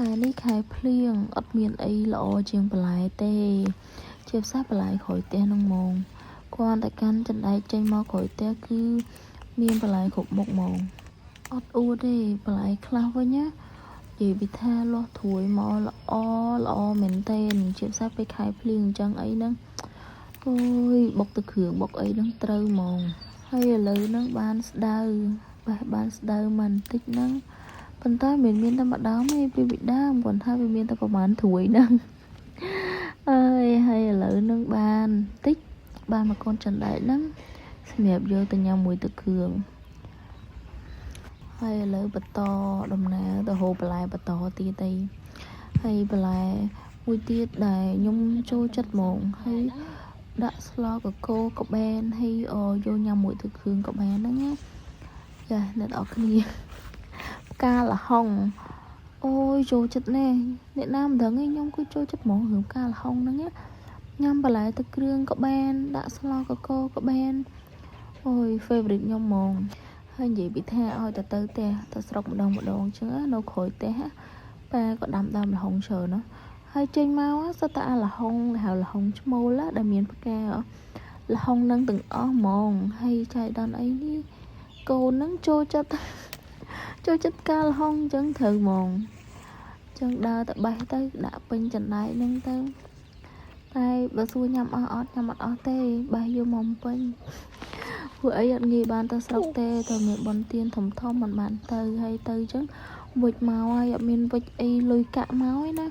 ខែនេះខែភ្លៀងអត់មានអីល្អជាងបន្លែទេជាផ្សារបន្លែក្រោយផ្ទះនឹងហ្មងគ្រាន់តែកាន់ចន្លែកចេញមកក្រោយផ្ទះគឺមានបន្លែគ្រប់មុខហ្មងអត់អួតទេបន្លែខ្លះវិញណានិយាយពីថាលាស់ត្រួយមកល្អមែនទែនជាផ្សារពេលខែភ្លៀងអញ្ចឹងអីហ្នឹងអូយបុកទៅគ្រឿងបុកអីហ្នឹងត្រូវហ្មងហើយឥឡូវហ្នឹងបានស្ដៅបានស្ដៅមកបន្តិចហ្នឹងប៉ុន្តែមិនមានតែម្ដងទេពីដើមគាត់ថាវាមានតែប្រហែលត្រួយហ្នឹងអើយហើយឥឡូវហ្នឹងបានតិចបានមកកូនចន្លែកហ្នឹងសម្រាប់យកទៅញ៉ាំមួយទឹកគ្រឿងហើយឥឡូវបន្តដំណើរទៅហូបបន្លែបន្តទៀតអីហើយបន្លែមួយទៀតដែលខ្ញុំចូលចិត្តហ្មងហើយដាក់ស្លកកូរក៏បានហើយយកញ៉ាំមួយទឹកគ្រឿងក៏បានហ្នឹងណាចាអ្នកនរគ្នាផ្កាល្ហុងអូយចូលចិត្តណែអ្នកណាមិនដឹងទេខ្ញុំគឺចូលចិត្តហ្មងរឿងផ្កាល្ហុងហ្នឹងញ៉ាំបន្លែទឹកគ្រឿងក៏បានដាក់ស្លកកូរក៏បានអូយ favorite ខ្ញុំហ្មងហើយនិយាយពីថាឲ្យទៅផ្ទះទៅស្រុកម្ដងអញ្ចឹងនៅក្រោយផ្ទះប៉ាក៏ដាំល្ហុងច្រើនណាហើយចេញមកសិតតែអាល្ហុងហៅល្ហុងឈ្មោលដែលមានផ្កាល្ហុងនឹងទាំងអស់ហ្មងហើយចៃដន្យអីនេះកូននឹងចូលចិត្តផ្កាល្ហុងអញ្ចឹងត្រូវហ្មងអញ្ចឹងដើរទៅបេះទៅដាក់ពេញចន្លែកហ្នឹងទៅតែបើសួរញ៉ាំអស់អត់ញ៉ាំអត់អស់ទេបេះយកមកពេញពួកអីអត់ងាយបានទៅស្រុកទេតែមានបនទៀនធំមិនបានទៅហើយទៅអញ្ចឹងវិចមកហើយអត់មានវិចអីលុយកាក់មកឯណា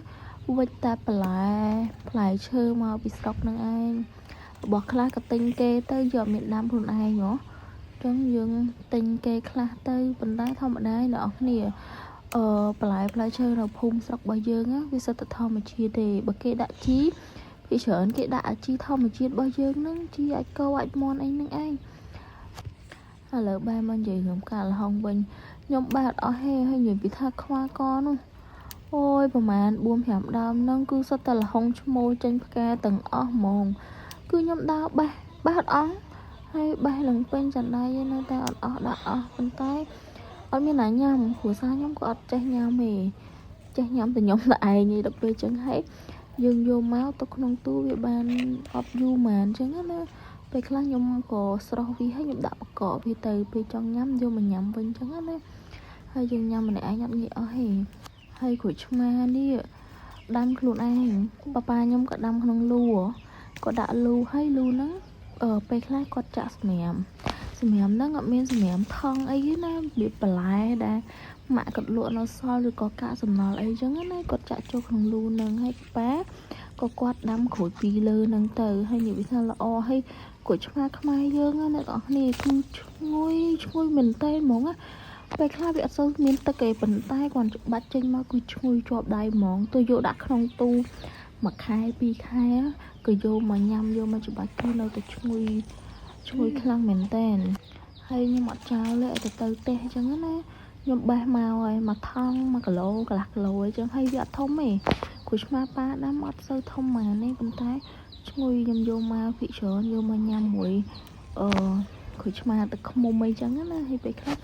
វិចតែបន្លែឈើមកពីស្រុកនឹងឯងរបស់ខ្លះក៏ទិញគេទៅយកមានដាំខ្លួនឯងហ៎ចឹងយើងទិញគេខ្លះទៅប៉ុន្តែធម្មតាអ្នកនរគ្នាបន្លែផ្លែឈើនៅភូមិស្រុករបស់យើងវាសិតតែធម្មជាតិទេបើគេដាក់ជីពីច្រើនគេដាក់អាជីធម្មជាតិរបស់យើងហ្នឹងជីអាចកោអាចមន់អីហ្នឹងឯងឥឡូវបែរមកនិយាយរឿងផ្កាល្ហុងវិញខ្ញុំបាទអស់ហេហើយនិយាយពីថាខ្វះកនោះអូយប្រហែល 4-5 ដើមហ្នឹងគឺសុទ្ធតែល្ហុងឈ្មោលចេញផ្កាទាំងអស់ហ្មងគឺខ្ញុំដើរបេះអត់អស់ហើយបេះឡើងពេញចន្លែកឯនៅតែអត់អស់ដាក់អស់ប៉ុន្តែអត់មានណាញ៉ាំគ្រួសារខ្ញុំក៏អត់ចេះញ៉ាំទេចេះញ៉ាំតែខ្ញុំតែឯងឯដល់ពេលចឹងហើយយើងយកមកទៅក្នុងទូវាបានអត់យូរហ្មងអញ្ចឹងណាពេលខ្លះខ្ញុំក៏ស្រោះវាហើយខ្ញុំដាក់បកកវាទៅពេលចង់ញ៉ាំយកមកញ៉ាំវិញអញ្ចឹងណាហើយយើងញ៉ាំម្នាក់ឯងអត់ងាយអស់ទេហើយក្រូចឆ្មានេះដាំខ្លួនឯងប៉ាខ្ញុំក៏ដាំក្នុងលូក៏ដាក់លូហើយលូហ្នឹងពេលខ្លះគាត់ចាក់សម្រាមហ្នឹងអត់មានសម្រាមថងអីទេណាវាបន្លែដែលម៉ាក់គាត់លក់នៅសល់ឬក៏កាកសំណល់អីចឹងណាគាត់ចាក់ចូលក្នុងលូហ្នឹងហើយប៉ាក៏គាត់ដាំក្រូចពីលើហ្នឹងទៅហើយនិយាយថាល្អហើយក្រូចឆ្មាខ្មែរយើងណាអ្នកនរគ្នាគឺឈ្ងុយមែនតើហ្មងណាពេលខ្លះវាអត់សូវមានទឹកទេប៉ុន្តែគាត់ច្បាច់ចេញមកគឺឈ្ងុយជាប់ដៃហ្មងទៅយកដាក់ក្នុងទូ1 ខែ 2 ខែក៏យកមកញ៉ាំយកមកច្បាច់គឺនៅតែឈ្ងុយខ្លាំងមែនតើហើយខ្ញុំអត់ចោលទេឲ្យទៅផ្ទះអញ្ចឹងណាខ្ញុំបេះមកហើយ1 ថង់1 គីឡូកន្លះគីឡូអញ្ចឹងហើយវាអត់ធំទេគ្រូឆ្មាប៉ាដាំអត់សូវធំហ្មងទេប៉ុន្តែឈ្ងុយខ្ញុំយកមកពីច្រើនយកមកញ៉ាំមួយគ្រូឆ្មាទឹកខ្មុំអីចឹងណាហើយពេលខ្លះ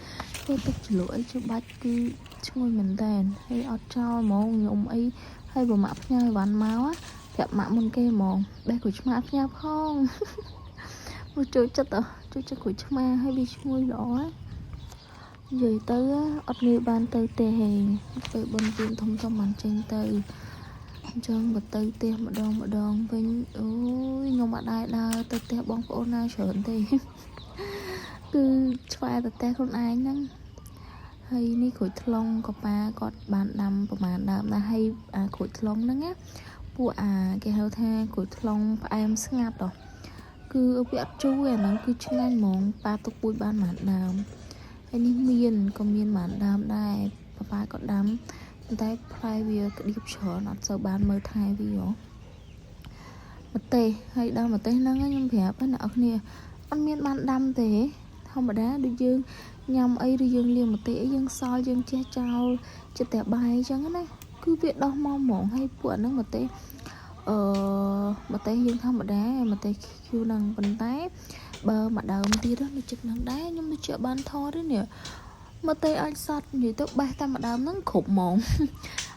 ធ្វើទឹកជ្រលក់អីច្បាច់គឺឈ្ងុយមែនតើហើយអត់ចោលហ្មងខ្ញុំអីហើយបើម៉ាក់ផ្ញើអីវ៉ាន់មកប្រាប់ម៉ាក់មុនគេហ្មងបេះគ្រូឆ្មាផ្ញើផងមកចូលចិត្តគ្រូឆ្មាហើយវាឈ្ងុយល្អណានិយាយទៅអត់ងាយបានទៅផ្ទះហេពេលបនទៀនធំបានចេញទៅអញ្ចឹងបើទៅផ្ទះម្ដងវិញអូយខ្ញុំអត់ដែរដើរទៅផ្ទះបងប្អូនណាច្រើនទេគឺឆ្វែទៅផ្ទះខ្លួនឯងហ្នឹងហើយនេះក្រូចថ្លុងក៏ប៉ាគាត់បានដាំប្រហែលដើមដែរហើយក្រូចថ្លុងហ្នឹងណាពួកគេហៅថាក្រូចថ្លុងផ្អែមស្ងាត់គឺវាអត់ជូរអាហ្នឹងគឺឆ្ងាញ់ហ្មងប៉ាទុកពូជបានប៉ុន្មានដើមហើយនេះក៏មានប៉ុន្មានដើមដែរប៉ាក៏ដាំប៉ុន្តែផ្លែវាក្តៀបច្រើនអត់សូវបានមើលថែវាម្ទេសហើយដល់ម្ទេសហ្នឹងខ្ញុំប្រាប់អ្នកនរគ្នាអត់មានបានដាំទេធម្មតាដូចយើងញ៉ាំអីឬយើងលាងម្ទេសអីយើងសល់យើងចេះចោលចិត្តតែបាយអញ្ចឹងណាគឺវាដោះមកហ្មងហើយពួកហ្នឹងម្ទេសយើងធម្មតាម្ទេសឃ្យូហ្នឹងប៉ុន្តែបើមកដើមទៀតនៅចិត្តហ្នឹងដែរខ្ញុំទៅជាបានថតទេនេះមកទេអាចសតនិយាយទៅបេះតែម្ដងហ្នឹងគ្រប់ហ្មង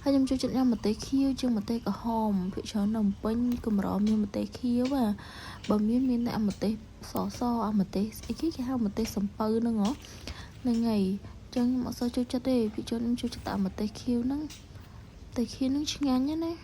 ហើយខ្ញុំចូលចិត្តញ៉ាំម្ទេសខៀវជាងម្ទេសក្រហមភាគច្រើននៅភ្នំពេញកម្រមានម្ទេសខៀវបើមានតែម្ទេសសម្ទេសស្អីគេហៅម្ទេសសំពៅហ្នឹងហ៎ហ្នឹងហើយចឹងខ្ញុំអត់សូវចូលចិត្តទេភាគច្រើនខ្ញុំចូលចិត្តតែម្ទេសខៀវហ្នឹងម្ទេសខៀវហ្នឹងឆ្ងាញ់ណាស់